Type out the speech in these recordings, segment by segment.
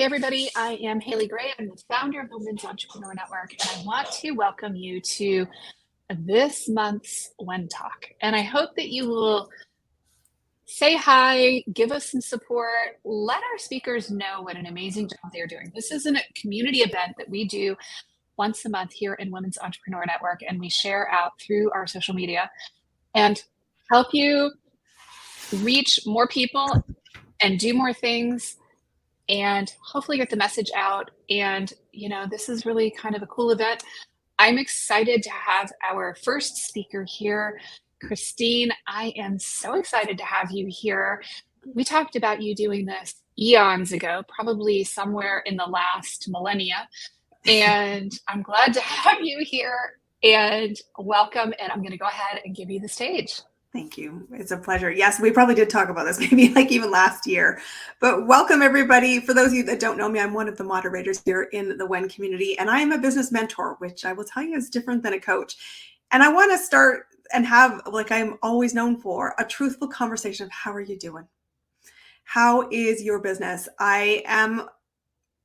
Hey everybody, I am Haley Gray. I'm the founder of the Women's Entrepreneur Network, and I want to welcome you to this month's WEN Talk. And I hope that you will say hi, give us some support, let our speakers know what an amazing job they're doing. This is a community event that we do once a month here in Women's Entrepreneur Network, and we share out through our social media and help you reach more people and do more things and hopefully get the message out. And, this is really kind of a cool event. I'm excited to have our first speaker here. Christine, I am so excited to have you here. We talked about you doing this eons ago, probably somewhere in the last millennia. And I'm glad to have you here and welcome. And I'm going to go ahead and give you the stage. Thank you. It's a pleasure. Yes, we probably did talk about this maybe like even last year, but welcome everybody. For those of you that don't know me, I'm one of the moderators here in the WEN community, and I am a business mentor, which I will tell you is different than a coach. And I want to start and have, like I'm always known for, a truthful conversation of how are you doing? How is your business? I am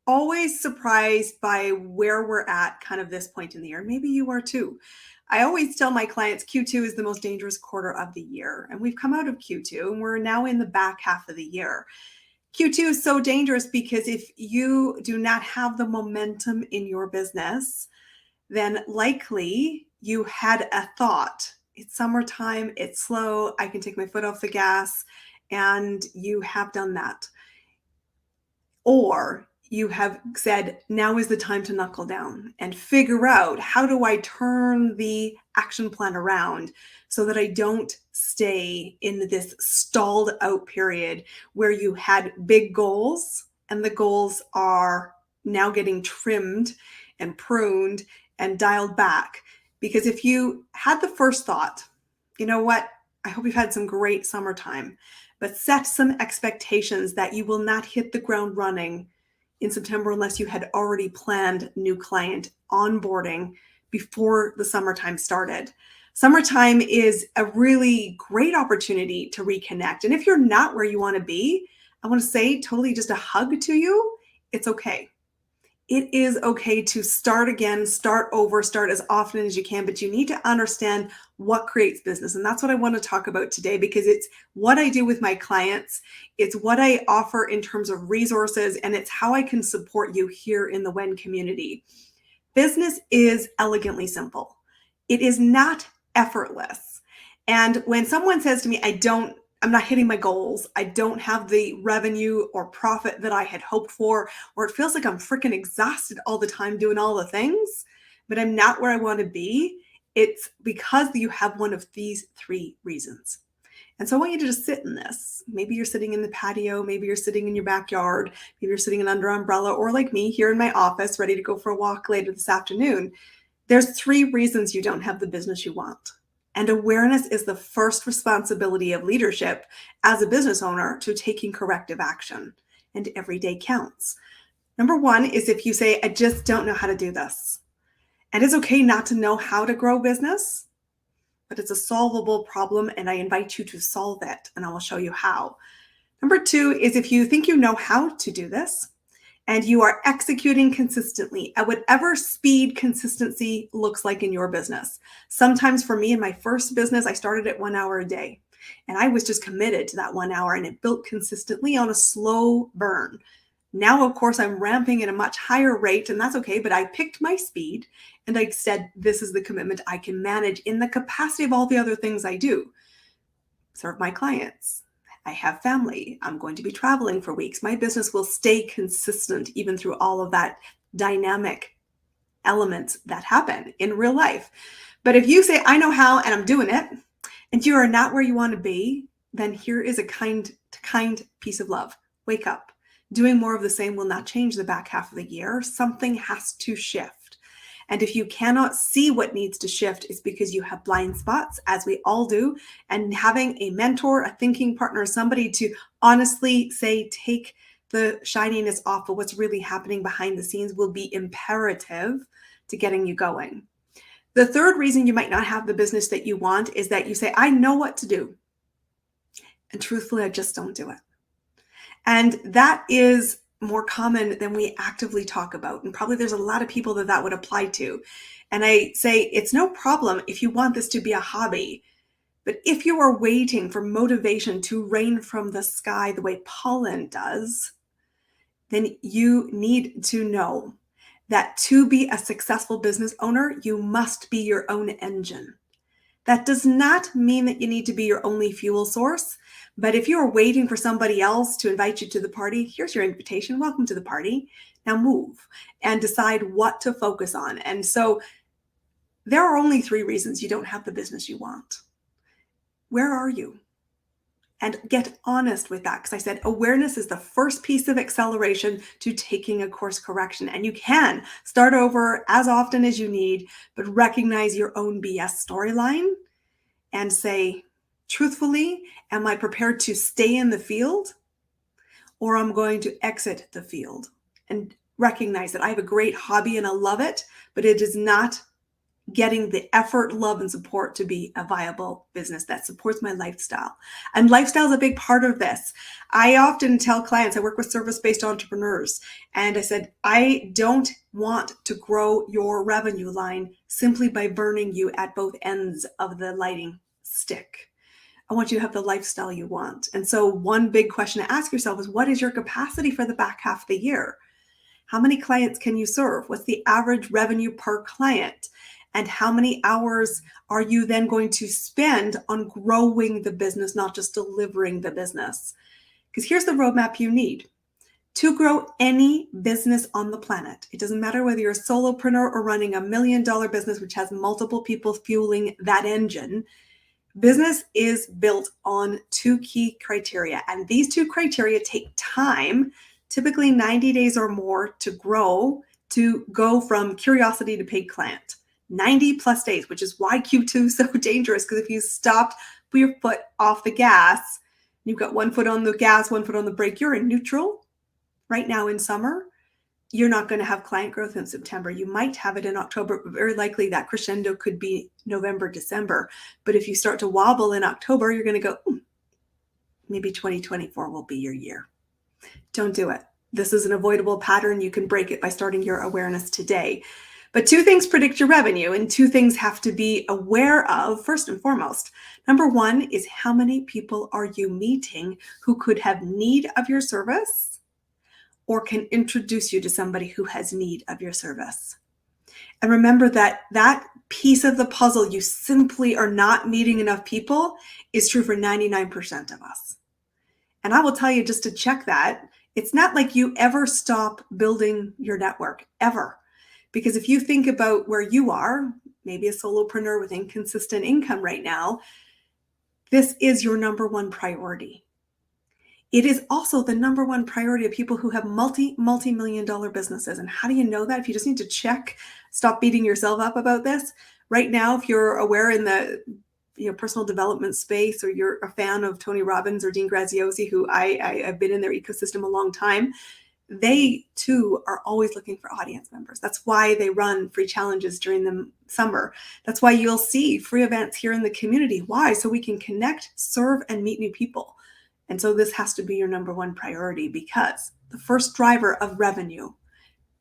always surprised by where we're at kind of this point in the year. Maybe you are too. I always tell my clients Q2 is the most dangerous quarter of the year. And we've come out of Q2 and we're now in the back half of the year. Q2 is so dangerous because if you do not have the momentum in your business, then likely you had a thought. It's summertime, it's slow, I can take my foot off the gas, and you have done that. Or you have said, now is the time to knuckle down and figure out how do I turn the action plan around so that I don't stay in this stalled out period where you had big goals and the goals are now getting trimmed and pruned and dialed back. Because if you had the first thought, you know what, I hope you've had some great summertime, but set some expectations that you will not hit the ground running in September unless you had already planned new client onboarding before the summertime started. Summertime is a really great opportunity to reconnect. And if you're not where you want to be, I want to say totally just a hug to you. It's okay. It is okay to start again, start over, start as often as you can, but you need to understand what creates business. And that's what I want to talk about today, because it's what I do with my clients. It's what I offer in terms of resources, and it's how I can support you here in the WEN community. Business is elegantly simple. It is not effortless. And when someone says to me, I'm not hitting my goals, I don't have the revenue or profit that I had hoped for, or it feels like I'm freaking exhausted all the time doing all the things, but I'm not where I want to be, it's because you have one of these three reasons. And so I want you to just sit in this. Maybe you're sitting in the patio, maybe you're sitting in your backyard, maybe you're sitting under an umbrella, or like me here in my office, ready to go for a walk later this afternoon. There's three reasons you don't have the business you want. And awareness is the first responsibility of leadership as a business owner to taking corrective action. And every day counts. Number one is if you say, I just don't know how to do this. And it's okay not to know how to grow business, but it's a solvable problem and I invite you to solve it. And I will show you how. Number two is if you think you know how to do this, and you are executing consistently at whatever speed consistency looks like in your business. Sometimes for me in my first business, I started at 1 hour a day and I was just committed to that 1 hour and it built consistently on a slow burn. Now, of course, I'm ramping at a much higher rate and that's okay, but I picked my speed and I said, this is the commitment I can manage in the capacity of all the other things I do. Serve my clients. I have family. I'm going to be traveling for weeks. My business will stay consistent even through all of that dynamic elements that happen in real life. But if you say, I know how and I'm doing it, and you are not where you want to be, then here is a kind piece of love. Wake up. Doing more of the same will not change the back half of the year. Something has to shift. And if you cannot see what needs to shift, it's because you have blind spots, as we all do. And having a mentor, a thinking partner, somebody to honestly say, take the shininess off of what's really happening behind the scenes will be imperative to getting you going. The third reason you might not have the business that you want is that you say, I know what to do. And truthfully, I just don't do it. And that is more common than we actively talk about. And probably there's a lot of people that would apply to. And I say, it's no problem if you want this to be a hobby. But if you are waiting for motivation to rain from the sky the way pollen does, then you need to know that to be a successful business owner, you must be your own engine. That does not mean that you need to be your only fuel source. But if you're waiting for somebody else to invite you to the party, here's your invitation. Welcome to the party. Now move and decide what to focus on. And so there are only 3 reasons you don't have the business you want. Where are you? And get honest with that. Because I said awareness is the first piece of acceleration to taking a course correction. And you can start over as often as you need, but recognize your own BS storyline and say, truthfully, am I prepared to stay in the field, or I'm going to exit the field? And recognize that I have a great hobby and I love it, but it is not getting the effort, love, and support to be a viable business that supports my lifestyle. And lifestyle is a big part of this. I often tell clients, I work with service-based entrepreneurs, and I said, I don't want to grow your revenue line simply by burning you at both ends of the lighting stick. I want you to have the lifestyle you want. And so one big question to ask yourself is, what is your capacity for the back half of the year? How many clients can you serve? What's the average revenue per client? And how many hours are you then going to spend on growing the business, not just delivering the business? Because here's the roadmap you need to grow any business on the planet. It doesn't matter whether you're a solopreneur or running $1 million business, which has multiple people fueling that engine. Business is built on 2 key criteria. And these 2 criteria take time, typically 90 days or more, to grow, to go from curiosity to paid client. 90 plus days, which is why Q2 is so dangerous, because if you stopped, put your foot off the gas, you've got 1 foot on the gas, 1 foot on the brake, you're in neutral. Right now in summer, you're not going to have client growth in September. You might have it in October, but very likely that crescendo could be November, December. But if you start to wobble in October, you're going to go, maybe 2024 will be your year. Don't do it. This is an avoidable pattern. You can break it by starting your awareness today. But 2 things predict your revenue, and 2 things have to be aware of first and foremost. Number 1 is, how many people are you meeting who could have need of your service or can introduce you to somebody who has need of your service? And remember that that piece of the puzzle, you simply are not meeting enough people, is true for 99% of us. And I will tell you, just to check that, it's not like you ever stop building your network, ever. Because if you think about where you are, maybe a solopreneur with inconsistent income right now, this is your number 1 priority. It is also the number 1 priority of people who have multi-million dollar businesses. And how do you know that? If you just need to check, stop beating yourself up about this. Right now, if you're aware in the personal development space, or you're a fan of Tony Robbins or Dean Graziosi, who I've been in their ecosystem a long time, they too are always looking for audience members. That's why they run free challenges during the summer. That's why you'll see free events here in the community. Why? So we can connect, serve, and meet new people. And so this has to be your number 1 priority, because the first driver of revenue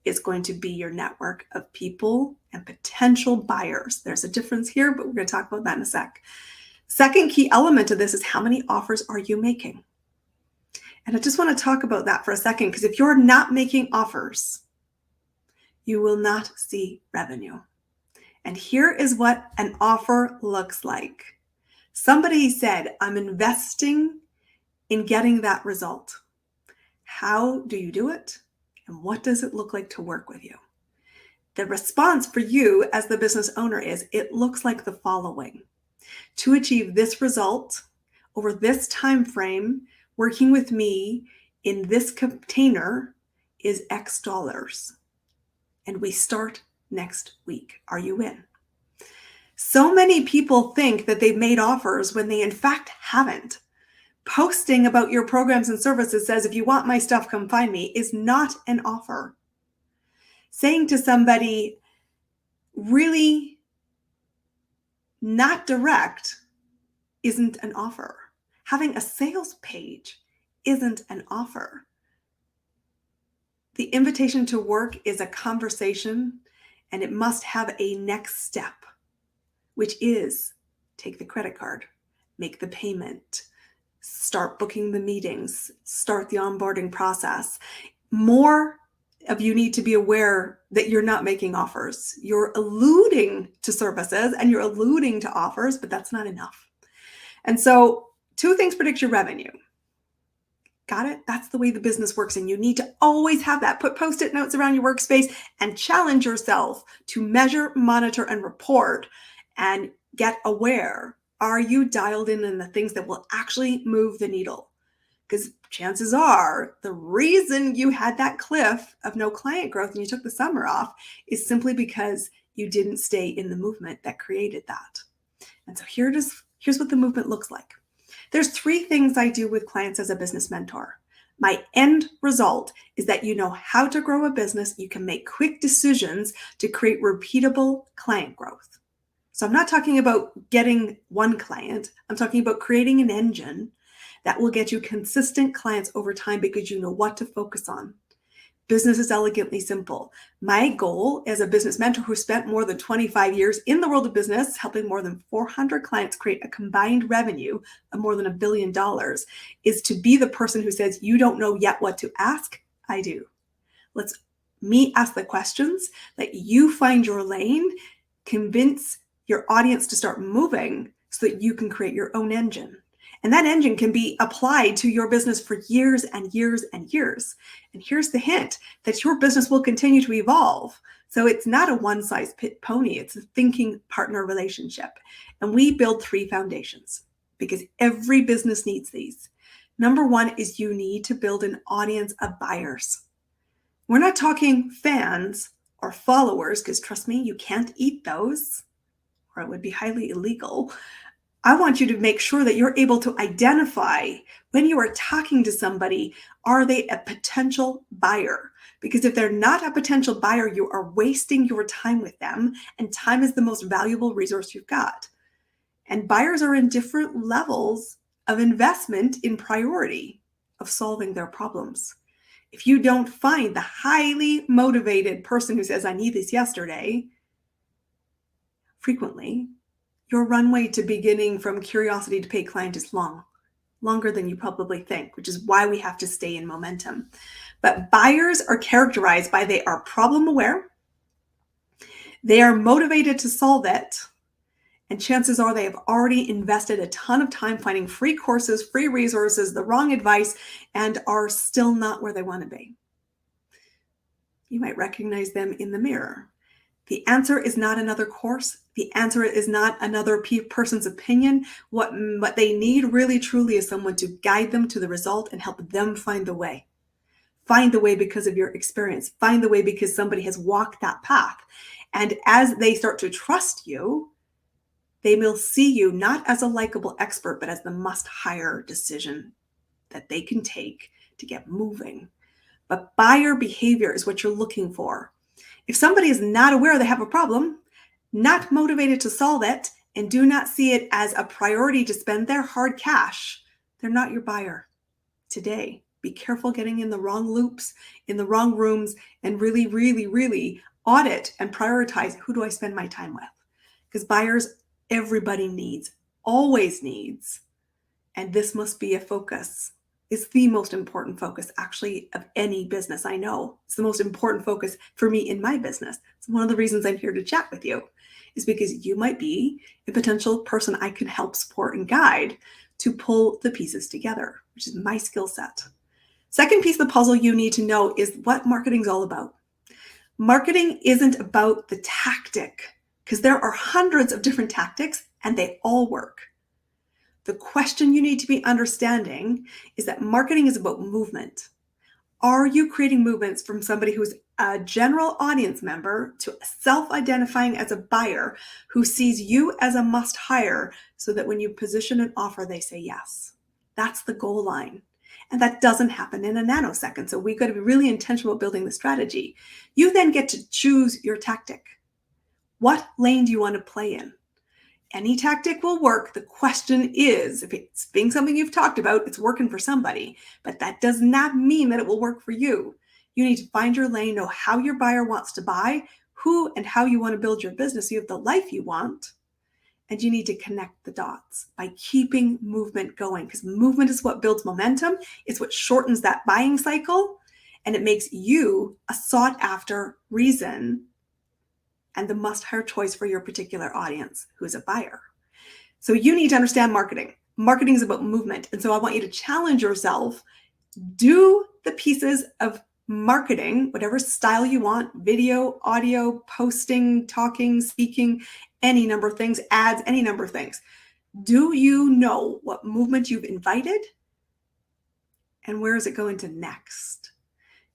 is going to be your network of people and potential buyers. There's a difference here, but we're going to talk about that in a sec. Second key element of this is, how many offers are you making? And I just want to talk about that for a second, because if you're not making offers, you will not see revenue. And here is what an offer looks like. Somebody said, I'm investing in getting that result. How do you do it? And what does it look like to work with you? The response for you as the business owner is, it looks like the following. To achieve this result over this time frame, working with me in this container is X dollars. And we start next week. Are you in? So many people think that they've made offers when they in fact haven't. Posting about your programs and services says, if you want my stuff, come find me, is not an offer. Saying to somebody really not direct isn't an offer. Having a sales page isn't an offer. The invitation to work is a conversation, and it must have a next step, which is take the credit card, make the payment, start booking the meetings, start the onboarding process. More of you need to be aware that you're not making offers. You're alluding to services and you're alluding to offers, but that's not enough. And so 2 things predict your revenue. Got it? That's the way the business works. And you need to always have that. Put Post-it notes around your workspace and challenge yourself to measure, monitor, and report and get aware. Are you dialed in the things that will actually move the needle? Because chances are the reason you had that cliff of no client growth and you took the summer off is simply because you didn't stay in the movement that created that. And so here's what the movement looks like. There's 3 things I do with clients as a business mentor. My end result is that you know how to grow a business. You can make quick decisions to create repeatable client growth. So I'm not talking about getting one client. I'm talking about creating an engine that will get you consistent clients over time because you know what to focus on. Business is elegantly simple. My goal as a business mentor who spent more than 25 years in the world of business, helping more than 400 clients create a combined revenue of more than $1 billion, is to be the person who says, you don't know yet what to ask. I do. Let's me ask the questions, let you find your lane, convince your audience to start moving so that you can create your own engine. And that engine can be applied to your business for years and years and years. And here's the hint that your business will continue to evolve. So it's not a one-size-pony. It's a thinking partner relationship. And we build 3 foundations because every business needs these. Number 1 is you need to build an audience of buyers. We're not talking fans or followers, because trust me, you can't eat those, or it would be highly illegal. I want you to make sure that you're able to identify when you are talking to somebody, are they a potential buyer? Because if they're not a potential buyer, you are wasting your time with them, and time is the most valuable resource you've got. And buyers are in different levels of investment in priority of solving their problems. If you don't find the highly motivated person who says, I need this yesterday, frequently, your runway to beginning from curiosity to paid client is longer than you probably think, which is why we have to stay in momentum. But buyers are characterized by they are problem aware, they are motivated to solve it, and chances are they have already invested a ton of time finding free courses, free resources, the wrong advice, and are still not where they want to be. You might recognize them in the mirror. The answer is not another course. The answer is not another person's opinion. What they need really truly is someone to guide them to the result and help them find the way. Find the way because of your experience. Find the way because somebody has walked that path. And as they start to trust you, they will see you not as a likable expert, but as the must-hire decision that they can take to get moving. But buyer behavior is what you're looking for. If somebody is not aware they have a problem, not motivated to solve it, and do not see it as a priority to spend their hard cash, they're not your buyer today. Be careful getting in the wrong loops, in the wrong rooms, and really, really, really audit and prioritize who do I spend my time with. Because buyers, everybody needs, always needs, and this must be a focus. It's the most important focus, actually, of any business I know. It's the most important focus for me in my business. It's one of the reasons I'm here to chat with you, is because you might be a potential person I can help support and guide to pull the pieces together, which is my skill set. Second piece of the puzzle you need to know is what marketing's all about. Marketing isn't about the tactic, because there are hundreds of different tactics and they all work. The question you need to be understanding is that marketing is about movement. Are you creating movements from somebody who's a general audience member to self-identifying as a buyer who sees you as a must-hire so that when you position an offer, they say yes? That's the goal line. And that doesn't happen in a nanosecond. So we've got to be really intentional about building the strategy. You then get to choose your tactic. What lane do you want to play in? Any tactic will work. The question is, if it's being something you've talked about, it's working for somebody, but that does not mean that it will work for you. You need to find your lane, know how your buyer wants to buy, who and how you want to build your business so you have the life you want. And you need to connect the dots by keeping movement going, because movement is what builds momentum. It's what shortens that buying cycle, and it makes you a sought after reason and the must-hire choice for your particular audience who is a buyer. So you need to understand marketing. Marketing is about movement. And so I want you to challenge yourself. Do the pieces of marketing, whatever style you want, video, audio, posting, talking, speaking, any number of things, ads, any number of things. Do you know what movement you've invited? And where is it going to next?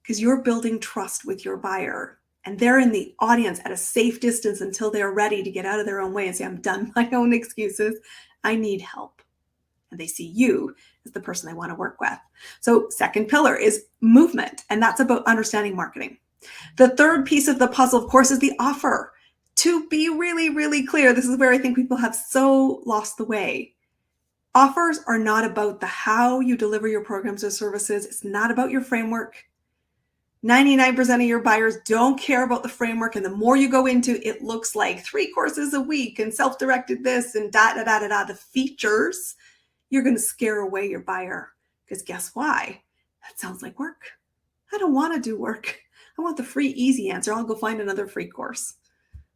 Because you're building trust with your buyer, and they're in the audience at a safe distance until they're ready to get out of their own way and say, I'm done my own excuses. I need help. And they see you as the person they want to work with. So second pillar is movement, and that's about understanding marketing. The third piece of the puzzle, of course, is the offer. To be really, really clear, this is where I think people have so lost the way. Offers are not about the how you deliver your programs or services. It's not about your framework. 99% of your buyers don't care about the framework. And the more you go into, it looks like 3 courses a week and self-directed this and the features, you're going to scare away your buyer. Because guess why? That sounds like work. I don't want to do work. I want the free, easy answer. I'll go find another free course.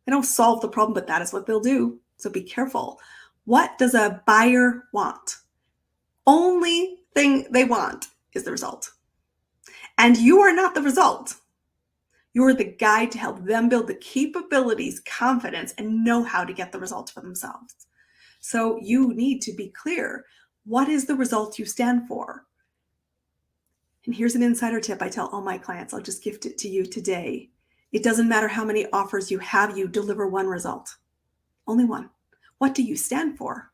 They don't solve the problem, but that is what they'll do. So be careful. What does a buyer want? Only thing they want is the result. And you are not the result. You are the guide to help them build the capabilities, confidence, and know how to get the results for themselves. So you need to be clear. What is the result you stand for? And here's an insider tip I tell all my clients. I'll just gift it to you today. It doesn't matter how many offers you have, you deliver one result. Only one. What do you stand for?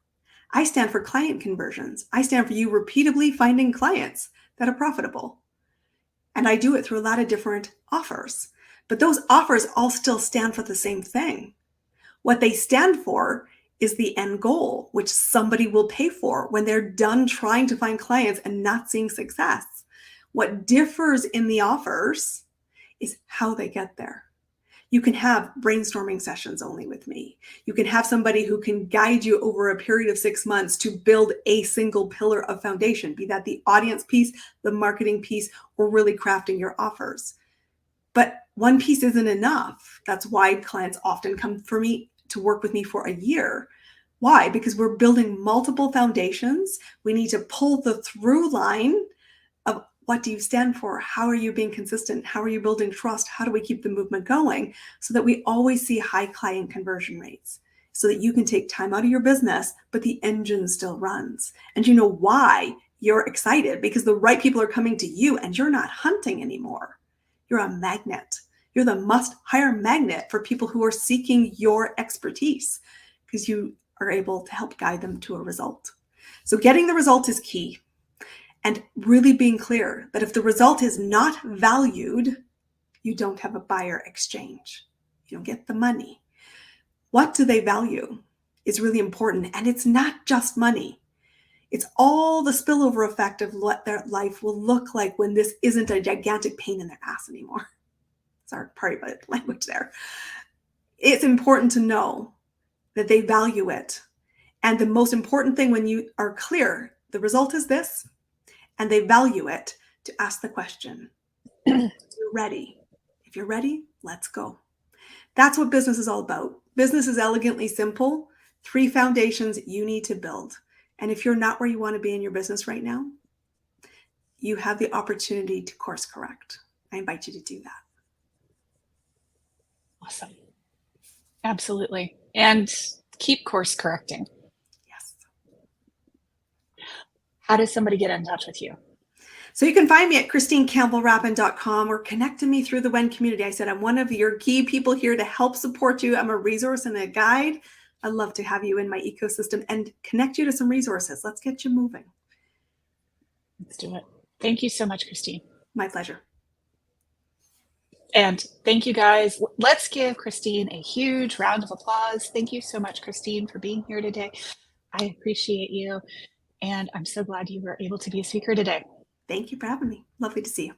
I stand for client conversions. I stand for you repeatedly finding clients that are profitable. And I do it through a lot of different offers. But those offers all still stand for the same thing. What they stand for is the end goal, which somebody will pay for when they're done trying to find clients and not seeing success. What differs in the offers is how they get there. You can have brainstorming sessions only with me. You can have somebody who can guide you over a period of 6 months to build a single pillar of foundation, be that the audience piece, the marketing piece, or really crafting your offers. But one piece isn't enough. That's why clients often come for me to work with me for a year. Why? Because we're building multiple foundations. We need to pull the through line of what do you stand for? How are you being consistent? How are you building trust? How do we keep the movement going so that we always see high client conversion rates so that you can take time out of your business, but the engine still runs. And you know why you're excited? Because the right people are coming to you and you're not hunting anymore. You're a magnet. You're the must-hire magnet for people who are seeking your expertise because you are able to help guide them to a result. So getting the result is key. And really being clear that if the result is not valued, you don't have a buyer exchange. You don't get the money. What do they value is really important. And it's not just money. It's all the spillover effect of what their life will look like when this isn't a gigantic pain in their ass anymore. Sorry, pardon my language there. It's important to know that they value it. And the most important thing when you are clear, the result is this, and they value it, to ask the question, you're ready. If you're ready, let's go. That's what business is all about. Business is elegantly simple. 3 foundations you need to build. And if you're not where you want to be in your business right now, you have the opportunity to course correct. I invite you to do that. Awesome. Absolutely. And keep course correcting. Yes. How does somebody get in touch with you? So you can find me at ChristineCampbellRapin.com or connect to me through the WEN community. I said, I'm one of your key people here to help support you. I'm a resource and a guide. I'd love to have you in my ecosystem and connect you to some resources. Let's get you moving. Let's do it. Thank you so much, Christine. My pleasure. And thank you guys. Let's give Christine a huge round of applause. Thank you so much, Christine, for being here today. I appreciate you. And I'm so glad you were able to be a speaker today. Thank you for having me. Lovely to see you.